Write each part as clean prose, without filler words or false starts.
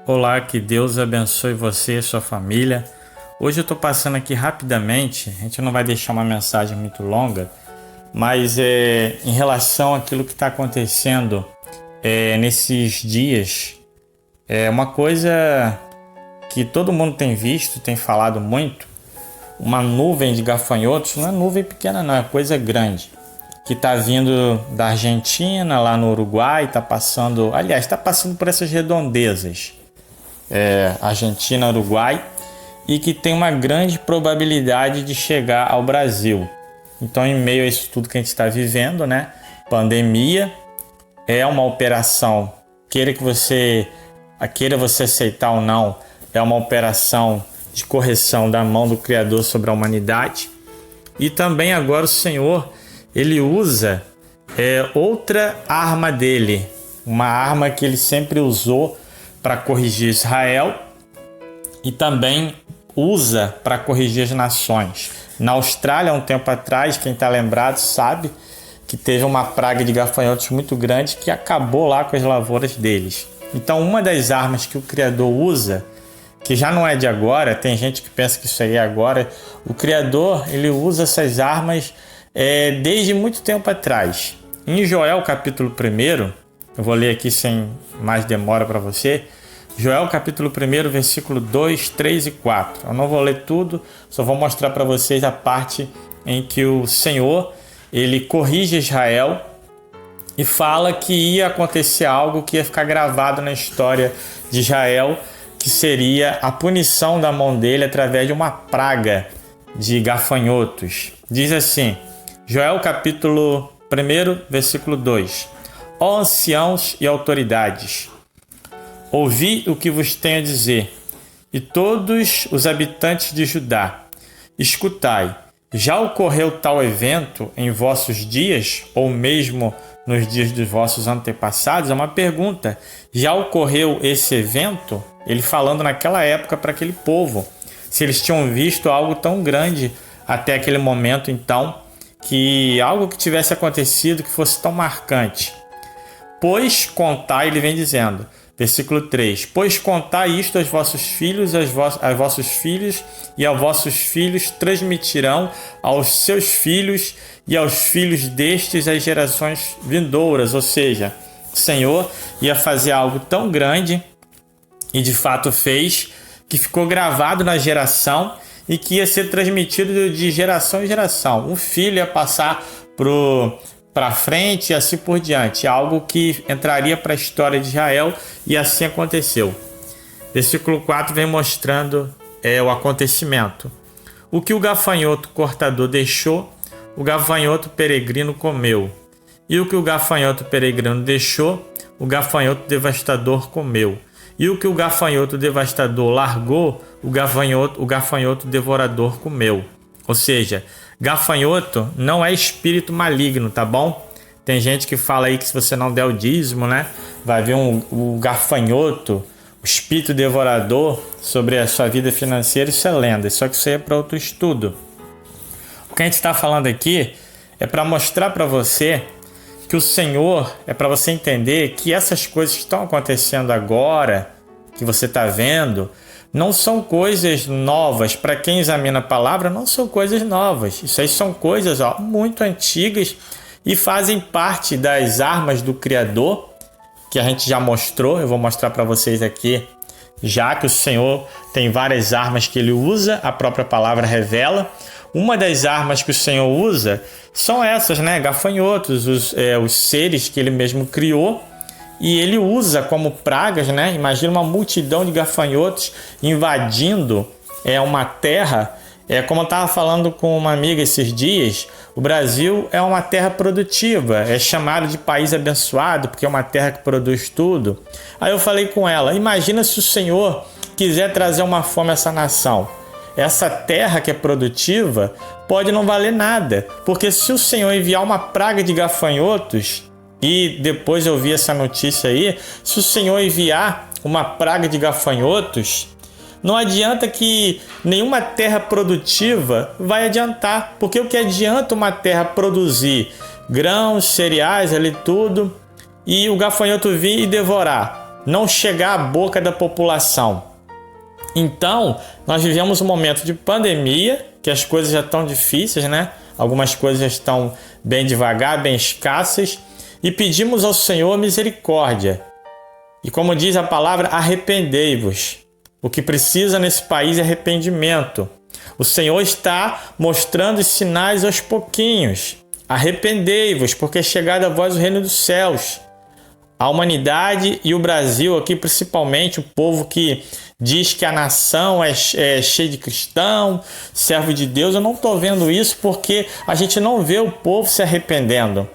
Olá, que Deus abençoe você e sua família. Hoje eu estou passando aqui rapidamente, a gente não vai deixar uma mensagem muito longa, mas em relação àquilo que está acontecendo nesses dias, é uma coisa que todo mundo tem visto, tem falado muito, uma nuvem de gafanhotos, não é nuvem pequena não, é coisa grande, que está vindo da Argentina, lá no Uruguai, está passando por essas redondezas. Argentina, Uruguai, e que tem uma grande probabilidade de chegar ao Brasil. Então, em meio a isso tudo que a gente está vivendo, né? Pandemia, é uma operação, queira você aceitar ou não, é uma operação de correção da mão do Criador sobre a humanidade. E também agora o Senhor, ele usa outra arma dele, uma arma que ele sempre usou para corrigir Israel e também usa para corrigir as nações. Na Austrália, um tempo atrás, quem está lembrado sabe que teve uma praga de gafanhotos muito grande que acabou lá com as lavouras deles. Então, uma das armas que o Criador usa, que já não é de agora, tem gente que pensa que isso aí é agora, o Criador ele usa essas armas desde muito tempo atrás. Em Joel capítulo 1, eu vou ler aqui sem mais demora para você. Joel capítulo 1, versículo 2, 3 e 4. Eu não vou ler tudo, só vou mostrar para vocês a parte em que o Senhor ele corrige Israel e fala que ia acontecer algo que ia ficar gravado na história de Israel, que seria a punição da mão dele através de uma praga de gafanhotos. Diz assim, Joel capítulo 1, versículo 2. Ó anciãos e autoridades, ouvi o que vos tenho a dizer, e todos os habitantes de Judá, escutai, já ocorreu tal evento em vossos dias, ou mesmo nos dias dos vossos antepassados? É uma pergunta. Já ocorreu esse evento? Ele falando naquela época para aquele povo, se eles tinham visto algo tão grande até aquele momento, então, que algo que tivesse acontecido que fosse tão marcante. Pois contai, ele vem dizendo, versículo 3, pois contai isto aos vossos filhos, aos vossos filhos, e aos vossos filhos transmitirão aos seus filhos e aos filhos destes as gerações vindouras. Ou seja, o Senhor ia fazer algo tão grande, e de fato fez, que ficou gravado na geração e que ia ser transmitido de geração em geração. Um filho ia passar para frente e assim por diante, algo que entraria para a história de Israel, e assim aconteceu. Versículo 4 vem mostrando o acontecimento. O que o gafanhoto cortador deixou, o gafanhoto peregrino comeu. E o que o gafanhoto peregrino deixou, o gafanhoto devastador comeu. E o que o gafanhoto devastador largou, o gafanhoto devorador comeu. Ou seja, gafanhoto não é espírito maligno, tá bom? Tem gente que fala aí que se você não der o dízimo, né, vai vir o gafanhoto, o espírito devorador sobre a sua vida financeira. Isso é lenda, só que isso aí é para outro estudo. O que a gente está falando aqui é para mostrar para você que o Senhor, é para você entender que essas coisas que estão acontecendo agora, que você está vendo, não são coisas novas. Para quem examina a palavra, não são coisas novas. Isso aí são coisas muito antigas e fazem parte das armas do Criador, que a gente já mostrou. Eu vou mostrar para vocês aqui, já que o Senhor tem várias armas que ele usa, a própria palavra revela. Uma das armas que o Senhor usa são essas, né? Gafanhotos, os seres que ele mesmo criou, e ele usa como pragas, né? Imagina uma multidão de gafanhotos invadindo uma terra. Como eu estava falando com uma amiga esses dias, o Brasil é uma terra produtiva, é chamado de país abençoado, porque é uma terra que produz tudo. Aí eu falei com ela, imagina se o Senhor quiser trazer uma fome a essa nação. Essa terra que é produtiva pode não valer nada, porque se o Senhor enviar uma praga de gafanhotos, e depois eu vi essa notícia aí, se o Senhor enviar uma praga de gafanhotos, não adianta que nenhuma terra produtiva vai adiantar, porque o que adianta uma terra produzir grãos, cereais, ali tudo, e o gafanhoto vir e devorar? não chegar à boca da população. Então, nós vivemos um momento de pandemia, que as coisas já estão difíceis, né? Algumas coisas já estão bem devagar, bem escassas, e pedimos ao Senhor misericórdia. E como diz a palavra, arrependei-vos. O que precisa nesse país é arrependimento. O Senhor está mostrando os sinais aos pouquinhos. Arrependei-vos, porque é chegado a vós o reino dos céus. A humanidade e o Brasil aqui, principalmente o povo que diz que a nação é cheia de cristão, servo de Deus, eu não estou vendo isso porque a gente não vê o povo se arrependendo.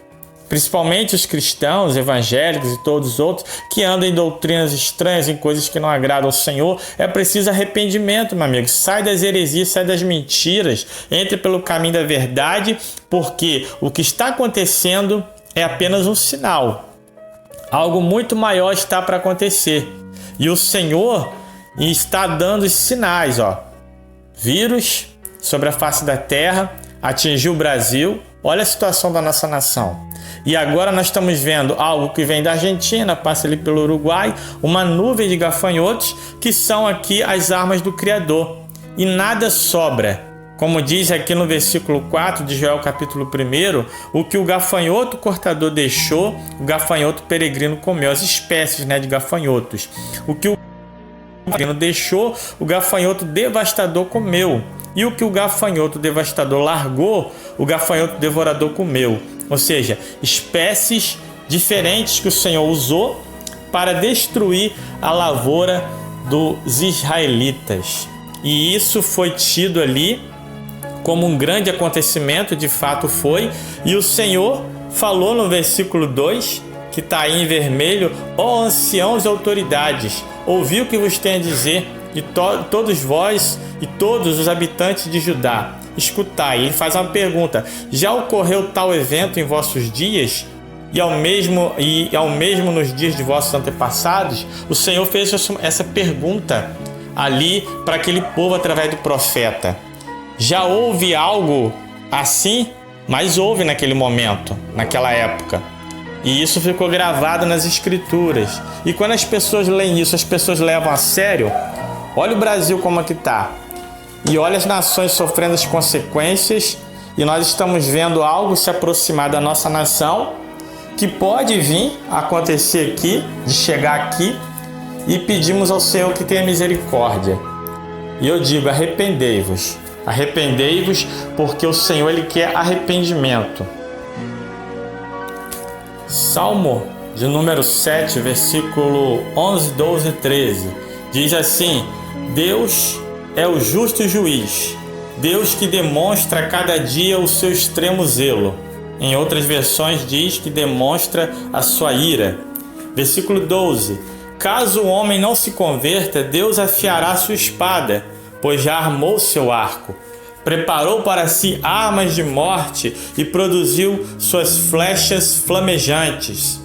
Principalmente os cristãos, evangélicos e todos os outros que andam em doutrinas estranhas, em coisas que não agradam ao Senhor. É preciso arrependimento, meu amigo. Sai das heresias, sai das mentiras, entre pelo caminho da verdade, porque o que está acontecendo é apenas um sinal. Algo muito maior está para acontecer. E o Senhor está dando os sinais, Vírus sobre a face da terra, atingiu o Brasil. Olha a situação da nossa nação. E agora nós estamos vendo algo que vem da Argentina, passa ali pelo Uruguai, uma nuvem de gafanhotos que são aqui as armas do Criador. E nada sobra. Como diz aqui no versículo 4 de Joel capítulo 1, o que o gafanhoto cortador deixou, o gafanhoto peregrino comeu, as espécies de gafanhotos. O que o peregrino deixou, o gafanhoto devastador comeu. E o que o gafanhoto devastador largou, o gafanhoto devorador comeu. Ou seja, espécies diferentes que o Senhor usou para destruir a lavoura dos israelitas. E isso foi tido ali como um grande acontecimento, de fato foi. E o Senhor falou no versículo 2, que está aí em vermelho: ó anciãos e autoridades, ouvi o que vos tenho a dizer, e todos vós e todos os habitantes de Judá, escutai. Ele faz uma pergunta: já ocorreu tal evento em vossos dias? E ao mesmo nos dias de vossos antepassados? O Senhor fez essa pergunta ali para aquele povo através do profeta. Já houve algo assim? Mas houve naquele momento, naquela época. E isso ficou gravado nas escrituras. E quando as pessoas leem isso, as pessoas levam a sério. Olha o Brasil como é que está. E olha as nações sofrendo as consequências. E nós estamos vendo algo se aproximar da nossa nação, que pode vir a acontecer aqui, de chegar aqui. E pedimos ao Senhor que tenha misericórdia. E eu digo: arrependei-vos. Arrependei-vos, porque o Senhor ele quer arrependimento. Salmo de número 7, versículo 11, 12 e 13. Diz assim: Deus é o justo juiz, Deus que demonstra a cada dia o seu extremo zelo. Em outras versões diz que demonstra a sua ira. Versículo 12: Caso o homem não se converta, Deus afiará sua espada, pois já armou seu arco. Preparou para si armas de morte e produziu suas flechas flamejantes.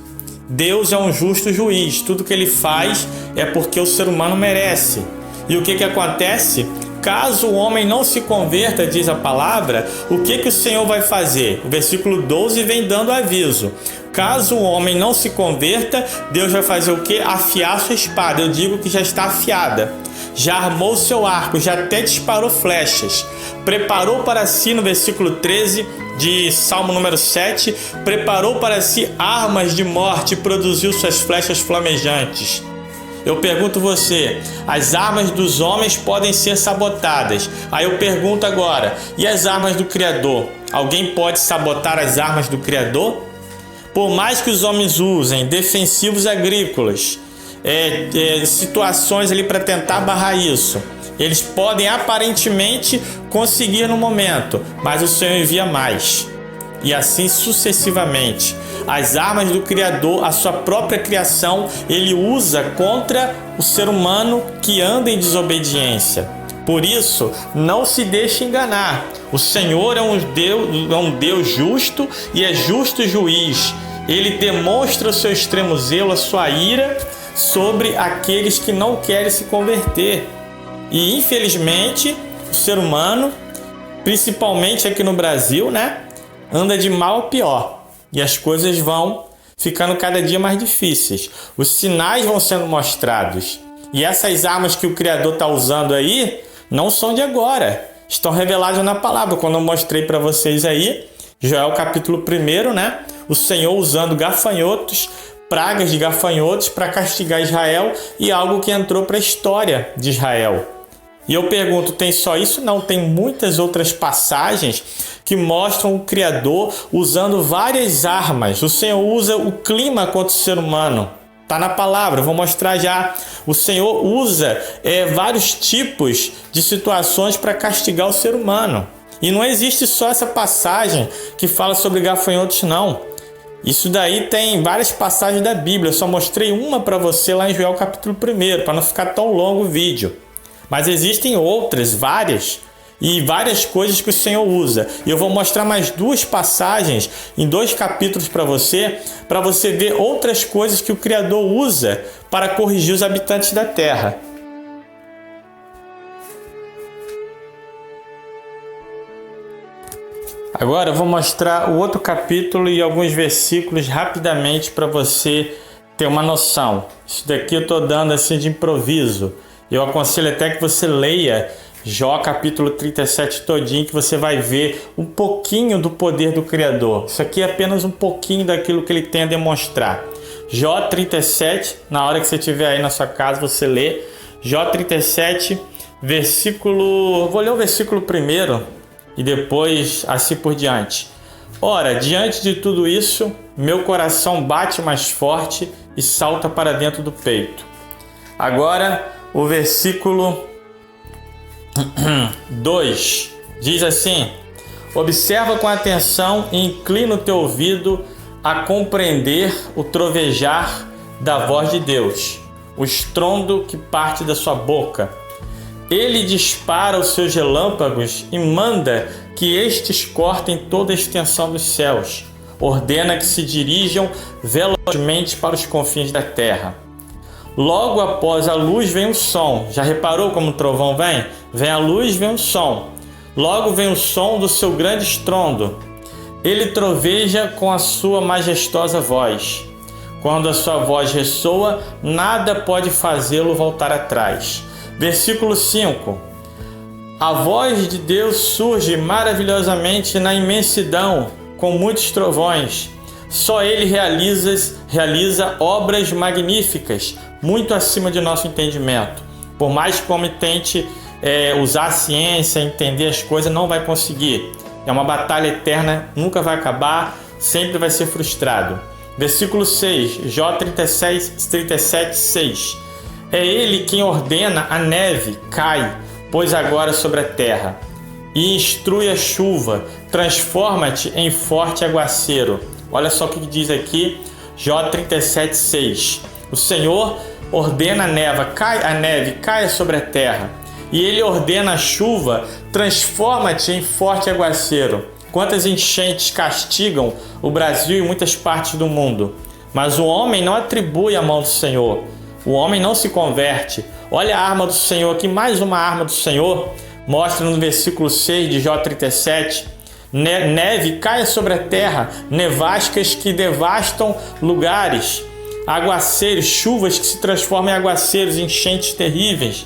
Deus é um justo juiz. Tudo que ele faz é porque o ser humano merece. E o que acontece? Caso o homem não se converta, diz a palavra, o que o Senhor vai fazer? O versículo 12 vem dando aviso. Caso o homem não se converta, Deus vai fazer o quê? Afiar sua espada. Eu digo que já está afiada. Já armou seu arco, já até disparou flechas. Preparou para si, no versículo 13 de Salmo número 7, preparou para si armas de morte e produziu suas flechas flamejantes. Eu pergunto você, as armas dos homens podem ser sabotadas. Aí eu pergunto agora, e as armas do Criador? Alguém pode sabotar as armas do Criador? Por mais que os homens usem defensivos agrícolas, situações ali para tentar barrar isso, eles podem aparentemente conseguir no momento, mas o Senhor envia mais. E assim sucessivamente. As armas do Criador, a sua própria criação, ele usa contra o ser humano que anda em desobediência. Por isso, não se deixe enganar. O Senhor é um Deus justo e é justo juiz. Ele demonstra o seu extremo zelo, a sua ira sobre aqueles que não querem se converter. E infelizmente, o ser humano, principalmente aqui no Brasil, anda de mal a pior. E as coisas vão ficando cada dia mais difíceis. Os sinais vão sendo mostrados. E essas armas que o Criador está usando aí não são de agora. Estão reveladas na palavra. Quando eu mostrei para vocês aí, Joel capítulo 1, né? O Senhor usando gafanhotos, pragas de gafanhotos para castigar Israel, e algo que entrou para a história de Israel. E eu pergunto, tem só isso? Não, tem muitas outras passagens que mostram o Criador usando várias armas. O Senhor usa o clima contra o ser humano. Está na palavra, eu vou mostrar já. O Senhor usa vários tipos de situações para castigar o ser humano. E não existe só essa passagem que fala sobre gafanhotos, não. Isso daí tem várias passagens da Bíblia. Eu só mostrei uma para você lá em Joel capítulo 1, para não ficar tão longo o vídeo. Mas existem outras, várias coisas que o Senhor usa. E eu vou mostrar mais 2 passagens em 2 capítulos para você ver outras coisas que o Criador usa para corrigir os habitantes da terra. Agora eu vou mostrar o outro capítulo e alguns versículos rapidamente para você ter uma noção. Isso daqui eu estou dando assim de improviso. Eu aconselho até que você leia Jó capítulo 37 todinho, que você vai ver um pouquinho do poder do Criador. Isso aqui é apenas um pouquinho daquilo que ele tem a demonstrar. Jó 37, na hora que você estiver aí na sua casa, você lê. Jó 37, versículo... Vou ler o versículo primeiro e depois assim por diante. Ora, diante de tudo isso, meu coração bate mais forte e salta para dentro do peito. Agora, o versículo 2 diz assim: observa com atenção e inclina o teu ouvido a compreender o trovejar da voz de Deus, o estrondo que parte da sua boca. Ele dispara os seus relâmpagos e manda que estes cortem toda a extensão dos céus. Ordena que se dirijam velozmente para os confins da terra. Logo após a luz vem o som. Já reparou como o trovão vem? Vem a luz, vem o som. Logo vem o som do seu grande estrondo. Ele troveja com a sua majestosa voz. Quando a sua voz ressoa, nada pode fazê-lo voltar atrás. Versículo 5. A voz de Deus surge maravilhosamente na imensidão, com muitos trovões. Só Ele realiza obras magníficas, muito acima de nosso entendimento. Por mais que o homem tente usar a ciência, entender as coisas, não vai conseguir. É uma batalha eterna, nunca vai acabar, sempre vai ser frustrado. Versículo 6, Jó 37, 6. É Ele quem ordena a neve, cai, pois agora sobre a terra, e instrui a chuva, transforma-te em forte aguaceiro. Olha só o que diz aqui, Jó 37, 6. O Senhor ordena a neve, caia sobre a terra. E Ele ordena a chuva, transforma-te em forte aguaceiro. Quantas enchentes castigam o Brasil e muitas partes do mundo. Mas o homem não atribui a mão do Senhor. O homem não se converte. Olha a arma do Senhor aqui, mais uma arma do Senhor. Mostra no versículo 6 de Jó 37. Neve caia sobre a terra, nevascas que devastam lugares, aguaceiros, chuvas que se transformam em aguaceiros, enchentes terríveis.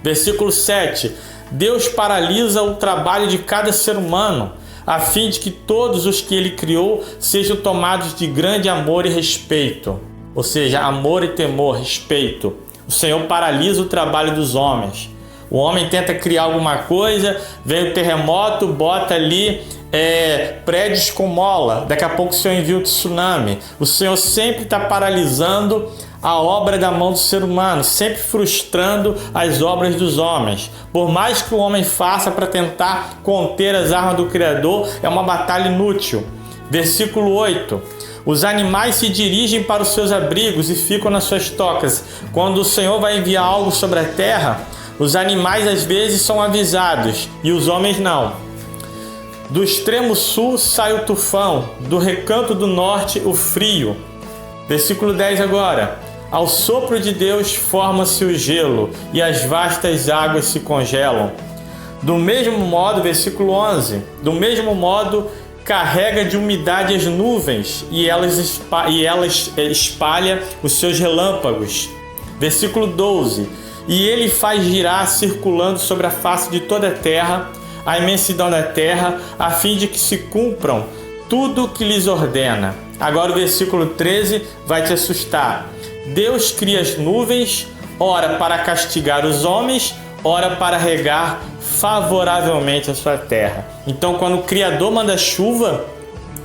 Versículo 7. Deus paralisa o trabalho de cada ser humano, a fim de que todos os que Ele criou sejam tomados de grande amor e respeito. Ou seja, amor e temor, respeito. O Senhor paralisa o trabalho dos homens. O homem tenta criar alguma coisa, vem o terremoto, bota ali prédios com mola. Daqui a pouco o Senhor envia o tsunami. O Senhor sempre está paralisando a obra da mão do ser humano, sempre frustrando as obras dos homens. Por mais que o homem faça para tentar conter as armas do Criador, é uma batalha inútil. Versículo 8. Os animais se dirigem para os seus abrigos e ficam nas suas tocas. Quando o Senhor vai enviar algo sobre a terra, os animais às vezes são avisados e os homens não. Do extremo sul sai o tufão, do recanto do norte o frio. Versículo 10 agora. Ao sopro de Deus forma-se o gelo e as vastas águas se congelam. Do mesmo modo, versículo 11, do mesmo modo carrega de umidade as nuvens e elas espalha os seus relâmpagos. Versículo 12. E ele faz girar circulando sobre a face de toda a terra, a imensidão da terra, a fim de que se cumpram tudo o que lhes ordena. Agora o versículo 13 vai te assustar. Deus cria as nuvens, ora para castigar os homens, ora para regar favoravelmente a sua terra. Então, quando o Criador manda chuva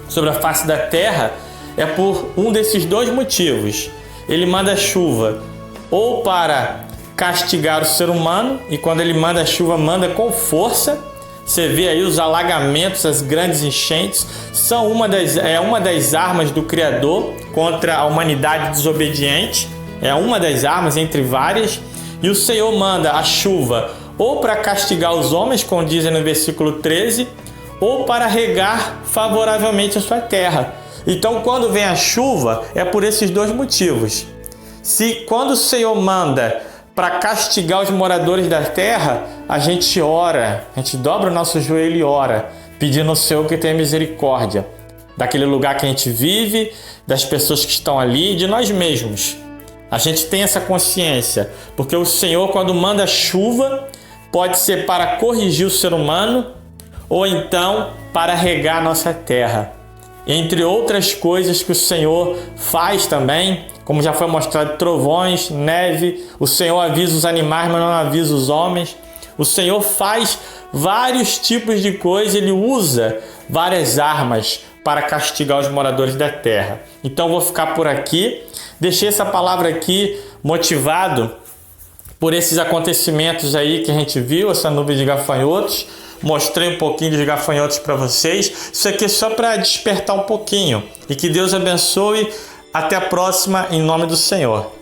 sobre a face da terra, é por um desses dois motivos. Ele manda chuva ou para castigar o ser humano, e quando ele manda chuva, manda com força. Você vê aí os alagamentos, as grandes enchentes, são uma das armas do Criador contra a humanidade desobediente. É uma das armas entre várias. E o Senhor manda a chuva ou para castigar os homens, como dizem no versículo 13, ou para regar favoravelmente a sua terra. Então, quando vem a chuva, é por esses dois motivos. Se quando o Senhor manda para castigar os moradores da terra, a gente ora, a gente dobra o nosso joelho e ora, pedindo ao Senhor que tenha misericórdia daquele lugar que a gente vive, das pessoas que estão ali, de nós mesmos. A gente tem essa consciência, porque o Senhor, quando manda chuva, pode ser para corrigir o ser humano ou então para regar a nossa terra. Entre outras coisas que o Senhor faz também, como já foi mostrado, trovões, neve, o Senhor avisa os animais, mas não avisa os homens. O Senhor faz vários tipos de coisas, Ele usa várias armas para castigar os moradores da terra. Então vou ficar por aqui. Deixei essa palavra aqui motivado por esses acontecimentos aí que a gente viu, essa nuvem de gafanhotos. Mostrei um pouquinho dos gafanhotos para vocês. Isso aqui é só para despertar um pouquinho. E que Deus abençoe. Até a próxima, em nome do Senhor.